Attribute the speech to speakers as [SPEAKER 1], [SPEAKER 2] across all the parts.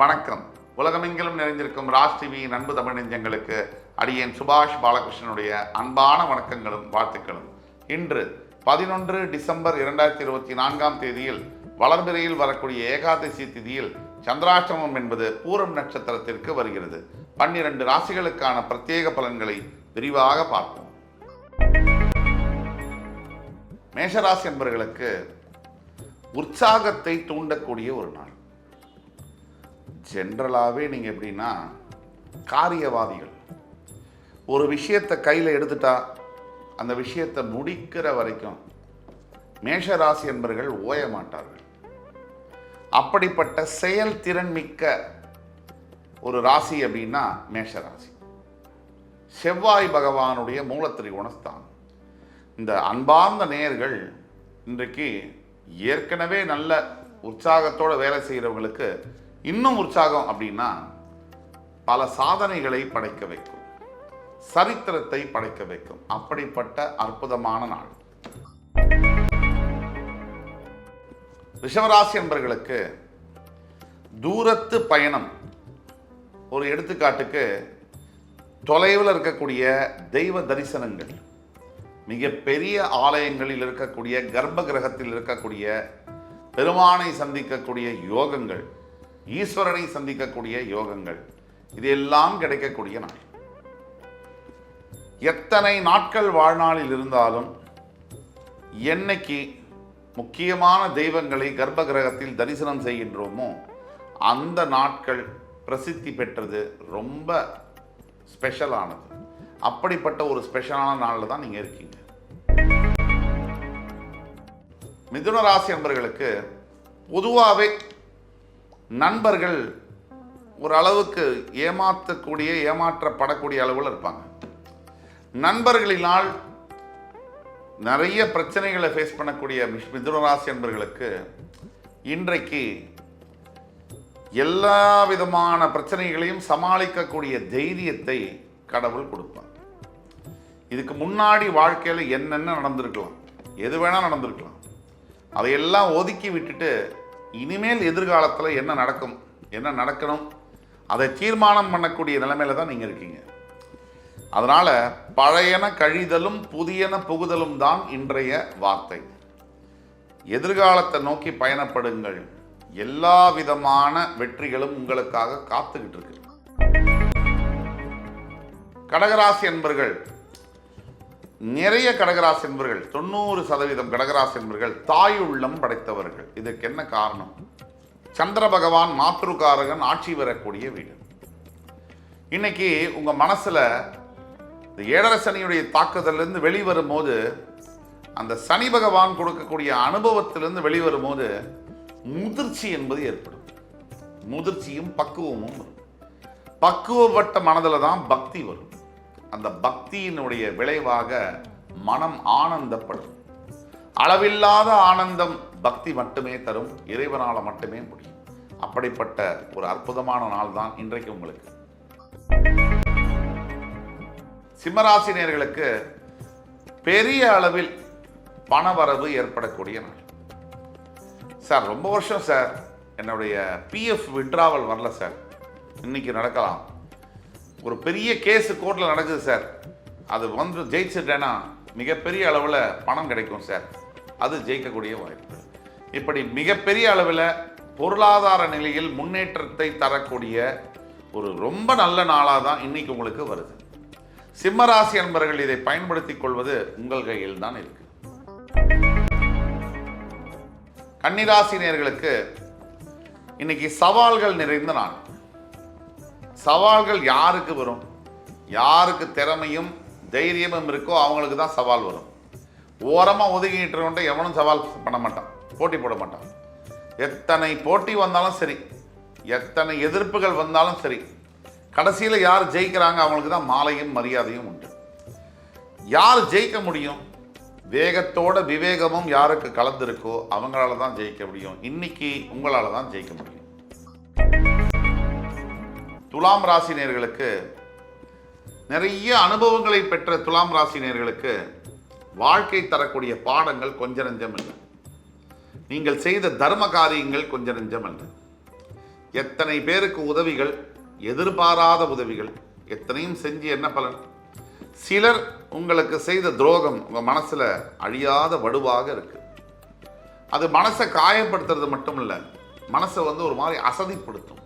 [SPEAKER 1] வணக்கம். உலகமெங்கிலும் நிறைந்திருக்கும் ராஜ் டிவியின் அன்பு தமிழ் நெஞ்சங்களுக்கு அடியேன் சுபாஷ் பாலகிருஷ்ணனுடைய அன்பான வணக்கங்களும் வாழ்த்துக்களும். இன்று 11 டிசம்பர் 2024 தேதியில் வளர்பிறையில் வரக்கூடிய ஏகாதசி திதியில் சந்திராஷ்டமம் என்பது பூரம் நட்சத்திரத்திற்கு வருகிறது. 12 ராசிகளுக்கான பிரத்யேக பலன்களை விரிவாக பார்ப்போம். மேஷராசி என்பவர்களுக்கு உற்சாகத்தை தூண்டக்கூடிய ஒரு நாள். ஜென்ரலாகவே நீங்கள் எப்படின்னா காரியவாதிகள். ஒரு விஷயத்தை கையில் எடுத்துட்டா அந்த விஷயத்தை முடிக்கிற வரைக்கும் மேஷராசி என்பவர்கள் ஓய மாட்டார்கள். அப்படிப்பட்ட செயல்திறன் மிக்க ஒரு ராசி அப்படின்னா மேஷராசி. செவ்வாய் பகவானுடைய மூலத்திரிகோணஸ்தானம். இந்த அன்பார்ந்த நேயர்கள் இன்றைக்கு ஏற்கனவே நல்ல உற்சாகத்தோடு வேலை செய்கிறவங்களுக்கு இன்னும் உற்சாகம் அப்படின்னா பல சாதனைகளை படைக்க வைக்கும், சரித்திரத்தை படைக்க வைக்கும். அப்படிப்பட்ட அற்புதமான நாள். ரிஷபராசி என்பவர்களுக்கு தூரத்து பயணம். ஒரு எடுத்துக்காட்டுக்கு தொலைவில் இருக்கக்கூடிய தெய்வ தரிசனங்கள், மிகப்பெரிய ஆலயங்களில் இருக்கக்கூடிய கர்ப்ப கிரகத்தில் இருக்கக்கூடிய பெருமானை சந்திக்கக்கூடிய யோகங்கள், ஈஸ்வரனை சந்திக்கக்கூடிய யோகங்கள், இதெல்லாம் கிடைக்கக்கூடிய நாள். எத்தனை நாட்கள் வாழ்நாளில் இருந்தாலும் என்னைக்கு முக்கியமான தெய்வங்களை கர்ப்ப கிரகத்தில் தரிசனம் செய்கின்றோமோ அந்த நாட்கள் பிரசித்தி பெற்றது, ரொம்ப ஸ்பெஷலானது. அப்படிப்பட்ட ஒரு ஸ்பெஷலான நாளில் தான் நீங்கள் இருக்கீங்க. மிதுன ராசி என்பவர்களுக்கு பொதுவாகவே நண்பர்கள் ஒரு அளவுக்கு ஏமாற்றப்படக்கூடிய அளவில் இருப்பாங்க. நண்பர்களினால் நிறைய பிரச்சனைகளை ஃபேஸ் பண்ணக்கூடிய மிதுன ராசி என்பவர்களுக்கு இன்றைக்கு எல்லா விதமான பிரச்சனைகளையும் சமாளிக்கக்கூடிய தைரியத்தை கடவுள் கொடுப்பார். இதுக்கு முன்னாடி வாழ்க்கையில் என்னென்ன நடந்திருக்கலாம், எது வேணால் நடந்திருக்கலாம், அதையெல்லாம் ஒதுக்கி விட்டுட்டு இனிமேல் எதிர்காலத்தில் என்ன நடக்கும், என்ன நடக்கணும், அதை தீர்மானம் பண்ணக்கூடிய நிலைமையில தான் நீங்கள் இருக்கீங்க. அதனால் பழையன கழிதலும் புதியன புகுதலும் தான் இன்றைய வார்த்தை. எதிர்காலத்தை நோக்கி பயணப்படுங்கள். எல்லா விதமான வெற்றிகளும் உங்களுக்காக காத்துக்கிட்டு இருக்கு. கடகராசி என்பர்கள், நிறைய கடகராசி என்பர்கள், 90% கடகராசி என்பர்கள் தாய் உள்ளம் படைத்தவர்கள். இதற்கு என்ன காரணம்? சந்திர பகவான் மாத்ருகாரகன் ஆட்சி வரக்கூடிய வீடு. இன்னைக்கு உங்க மனசுல இந்த 7.5 சனியுடைய தாக்குதலிருந்து வெளிவரும் போது, அந்த சனி பகவான் கொடுக்கக்கூடிய அனுபவத்திலிருந்து வெளிவரும் போது முதிர்ச்சி என்பது ஏற்படும். முதிர்ச்சியும் பக்குவமும் வரும். பக்குவப்பட்ட மனதில் தான் பக்தி வரும். அந்த பக்தியினுடைய விளைவாக மனம் ஆனந்தப்படும். அளவில்லாத ஆனந்தம் பக்தி மட்டுமே தரும், இறைவனால மட்டுமே முடியும். அப்படிப்பட்ட ஒரு அற்புதமான நாள் தான் இன்றைக்கு உங்களுக்கு. சிம்மராசினியர்களுக்கு பெரிய அளவில் பணவரவு ஏற்படக்கூடிய நாள். சார் ரொம்ப வருஷம் சார் என்னுடைய பிஎஃப் விட்ராவல் வரல சார், இன்னைக்கு நடக்கலாம். ஒரு பெரிய கேஸு கோர்ட்டில் நடக்குது சார், அது வந்து ஜெயிச்சிட்டேன்னா மிகப்பெரிய அளவில் பணம் கிடைக்கும் சார், அது ஜெயிக்கக்கூடிய வாய்ப்பு. இப்படி மிகப்பெரிய அளவில் பொருளாதார நிலையில் முன்னேற்றத்தை தரக்கூடிய ஒரு ரொம்ப நல்ல நாளாக தான் இன்னைக்கு உங்களுக்கு வருது. சிம்மராசி என்பவர்கள் இதை பயன்படுத்திக் கொள்வது உங்கள் கையில் தான் இருக்கு. கன்னிராசினியர்களுக்கு இன்னைக்கு சவால்கள் நிறைந்த நாள். சவால்கள் யாருக்கு வரும்? யாருக்கு திறமையும் தைரியமும் இருக்கோ அவங்களுக்கு தான் சவால் வரும். ஓரமாக ஒதுக்கிட்டு எவனும் சவால் பண்ண மாட்டான், போட்டி போட மாட்டான். எத்தனை போட்டி வந்தாலும் சரி, எத்தனை எதிர்ப்புகள் வந்தாலும் சரி, கடைசியில் யார் ஜெயிக்கிறாங்க அவங்களுக்கு தான் மாலையும் மரியாதையும் உண்டு. யார் ஜெயிக்க முடியும்? வேகத்தோட விவேகமும் யாருக்கு கலந்துருக்கோ அவங்களால தான் ஜெயிக்க முடியும். இன்னைக்கு உங்களால தான் ஜெயிக்க முடியும். துலாம் ராசினியர்களுக்கு, நிறைய அனுபவங்களை பெற்ற துலாம் ராசினியர்களுக்கு வாழ்க்கை தரக்கூடிய பாடங்கள் கொஞ்ச நெஞ்சம் இல்லை. நீங்கள் செய்த தர்ம காரியங்கள் கொஞ்ச நெஞ்சம் அல்ல. எத்தனை பேருக்கு உதவிகள், எதிர்பாராத உதவிகள், எத்தனையும் செஞ்சு என்ன பலன்? சிலர் உங்களுக்கு செய்த துரோகம் உங்கள் மனசில் அழியாத வடுவாக இருக்கு. அது மனசை காயப்படுத்துறது மட்டும் இல்லை, மனசை ஒரு மாதிரி அசதிப்படுத்தும்,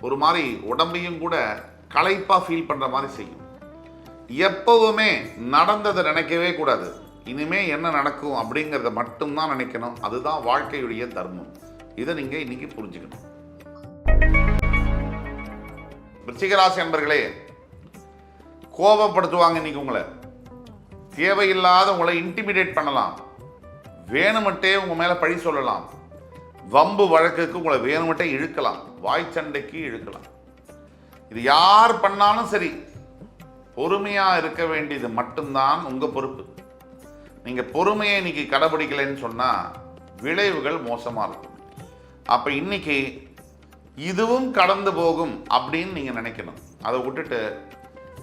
[SPEAKER 1] ஒரு மாதிரி உடம்பையும் கூட களைப்பாக ஃபீல் பண்ணுற மாதிரி செய்யும். எப்பவுமே நடந்ததை நினைக்கவே கூடாது. இனிமே என்ன நடக்கும் அப்படிங்கிறத மட்டும்தான் நினைக்கணும். அதுதான் வாழ்க்கையுடைய தர்மம். இதை நீங்கள் இன்னைக்கு புரிஞ்சுக்கணும். விருச்சிகராசி அன்பர்களே, கோபப்படுத்துவாங்க இன்னைக்கு உங்களை. தேவையில்லாத உங்களை இன்டிமிடேட் பண்ணலாம், வேணுமட்டே உங்க மேல பழி சொல்லலாம், வம்பு வழக்குக்கு உங்களை வேணுமட்டே இழுக்கலாம், வாய் சண்டைக்கு இழுக்கலாம். இது யார் பண்ணாலும் சரி, பொறுமையா இருக்க வேண்டியது மட்டும்தான் உங்க பொறுப்பு. நீங்க பொறுமையை இன்னைக்கு கடைபிடிக்கலைன்னு சொன்னா விளைவுகள் மோசமா இருக்கும். அப்ப இன்னைக்கு இதுவும் கடந்து போகும் அப்படின்னு நீங்க நினைக்கணும். அதை விட்டுட்டு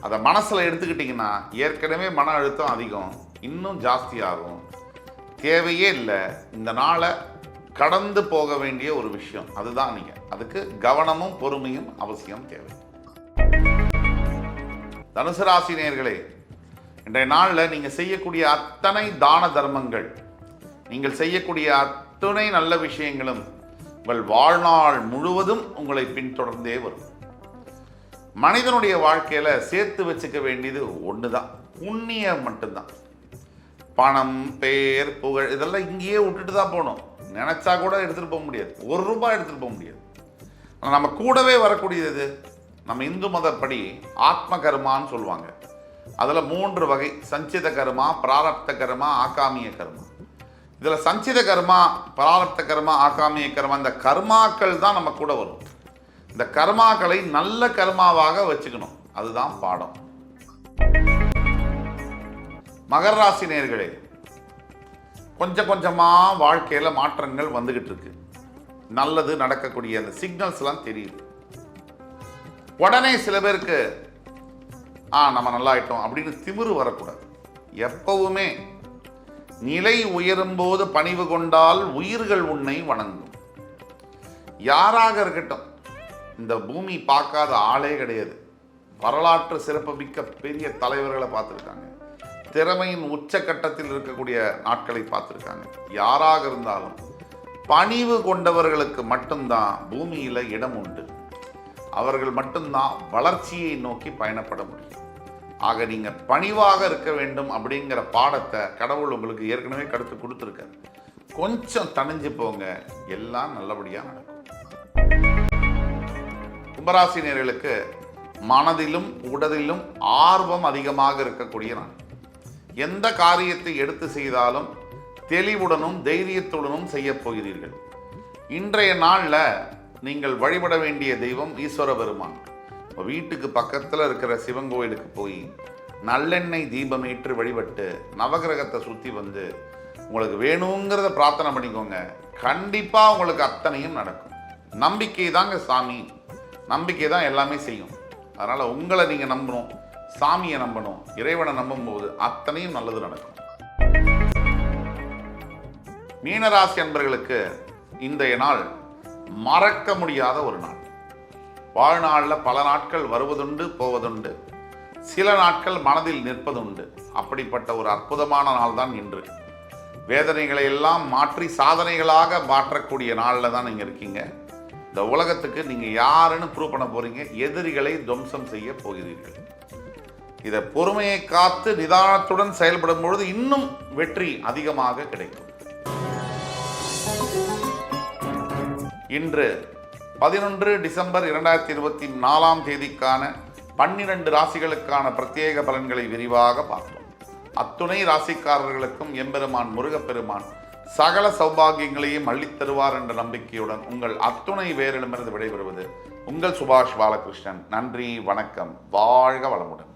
[SPEAKER 1] அதை மனசுல எடுத்துக்கிட்டீங்கன்னா ஏற்கனவே மன அழுத்தம் அதிகம், இன்னும் ஜாஸ்தியாகும். தேவையே இல்லை. இந்த நாளை கடந்து போக வேண்டிய ஒரு விஷயம் அதுதான். நீங்க அதுக்கு கவனமும் பொறுமையும் அவசியம் தேவை. தனுசு ராசி நேயர்களே, இன்றைய நாளில் நீங்க செய்யக்கூடிய அத்தனை தான தர்மங்கள், நீங்கள் செய்யக்கூடிய அத்தனை நல்ல விஷயங்களும் உங்கள் வாழ்நாள் முழுவதும் உங்களை பின்தொடர்ந்தே வரும். மனிதனுடைய வாழ்க்கையில சேர்த்து வச்சுக்க வேண்டியது ஒண்ணுதான், புண்ணியம் மட்டும்தான். பணம், பேர், புகழ் இதெல்லாம் இங்கேயே விட்டுட்டு தான் போகணும். நினைச்சா கூட எடுத்துட்டு போக முடியாது, ₹1 எடுத்துட்டு போக முடியாது. நம்ம கூடவே வரக்கூடியது நம்ம இந்து மதப்படி ஆத்ம கர்மான்னு சொல்லுவாங்க. அதுல 3 வகை: சஞ்சித கர்மா, பிராரப்த கர்மா, ஆகாமிய கர்மா. இதுல சஞ்சித கர்மா, பிராரப்த கர்மா, ஆகாமிய கர்மா, இந்த கர்மாக்கள் தான் நம்ம கூட வரும். இந்த கர்மாக்களை நல்ல கர்மாவாக வச்சுக்கணும், அதுதான் பாடம். மகர ராசி நேயர்களே, கொஞ்சம் கொஞ்சமா வாழ்க்கையில மாற்றங்கள் வந்துகிட்டு இருக்கு. நல்லது நடக்கக்கூடிய அந்த சிக்னல்ஸ் எல்லாம் தெரியுது. உடனே சில பேருக்கு நம்ம நல்லாயிட்டோம் அப்படின்னு திமிரு வரக்கூடாது. எப்பவுமே நிலை உயரும் போது பணிவு கொண்டால் உயிர்கள் உன்னை வணங்கும். யாராக இருக்கட்டும், இந்த பூமி பார்க்காத ஆளே கிடையாது. வரலாற்று சிறப்புமிக்க பெரிய தலைவர்களை பார்த்துருக்காங்க, திறமையின் உச்சக்கட்டத்தில் இருக்கக்கூடிய நாட்களை பார்த்துருக்காங்க. யாராக இருந்தாலும் பணிவு கொண்டவர்களுக்கு மட்டும்தான் பூமியில இடம் உண்டு. அவர்கள் மட்டும்தான் வளர்ச்சியை நோக்கி பயணப்பட முடியும். ஆக நீங்க பணிவாக இருக்க வேண்டும் அப்படிங்கிற பாடத்தை கடவுள் உங்களுக்கு ஏற்கனவே கருத்து கொடுத்துருக்காரு. கொஞ்சம் தணிஞ்சு போங்க, எல்லாம் நல்லபடியா நடக்கும். கும்பராசினியர்களுக்கு மனதிலும் உடலிலும் ஆர்வம் அதிகமாக இருக்கக்கூடிய நாள். எந்த காரியத்தை எடுத்து செய்தாலும் தெளிவுடனும் தைரியத்துடனும் செய்ய போகிறீர்கள். இன்றைய நாளில் நீங்கள் வழிபட வேண்டிய தெய்வம் ஈஸ்வர பெருமான். வீட்டுக்கு பக்கத்தில் இருக்கிற சிவன் கோயிலுக்கு போய் நல்லெண்ணெய் தீபம் ஏற்றி வழிபட்டு நவகிரகத்தை சுற்றி வந்து உங்களுக்கு வேணுங்கிறத பிரார்த்தனை பண்ணிக்கோங்க. கண்டிப்பாக உங்களுக்கு அத்தனையும் நடக்கும். நம்பிக்கை தாங்க சாமி, நம்பிக்கை தான் எல்லாமே செய்யும். அதனால் உங்களை நீங்கள் நம்பணும், சாமியை நம்பணும். இறைவனை நம்பும்போது அத்தனையும் நல்லது நடக்கும். மீனராசி அன்பர்களுக்கு இன்றைய நாள் மறக்க முடியாத ஒரு நாள். வாழ்நாளில் பல நாட்கள் வருவதுண்டு, போவதுண்டு, சில நாட்கள் மனதில் நிற்பதுண்டு. அப்படிப்பட்ட ஒரு அற்புதமான நாள் தான் இன்று. வேதனைகளை எல்லாம் மாற்றி சாதனைகளாக மாற்றக்கூடிய நாளில் தான் நீங்கள் இருக்கீங்க. இந்த உலகத்துக்கு நீங்கள் யாருன்னு ப்ரூவ் பண்ண போறீங்க. எதிரிகளை துவம்சம் செய்ய போகிறீர்கள். இதை பொறுமையை காத்து நிதானத்துடன் செயல்படும் பொழுது இன்னும் வெற்றி அதிகமாக கிடைக்கும். இன்று 11 டிசம்பர் 2024 தேதிக்கான 12 ராசிகளுக்கான பிரத்யேக பலன்களை விரிவாக பார்த்தோம். அத்துணை ராசிக்காரர்களுக்கும் எம்பெருமான் முருகப்பெருமான் சகல சௌபாகியங்களையும் அள்ளித்தருவார் என்ற நம்பிக்கையுடன் உங்கள் அத்துணை பேரிடமிருந்து விடைபெறுவது உங்கள் சுபாஷ் பாலகிருஷ்ணன். நன்றி, வணக்கம், வாழ்க வளமுடன்.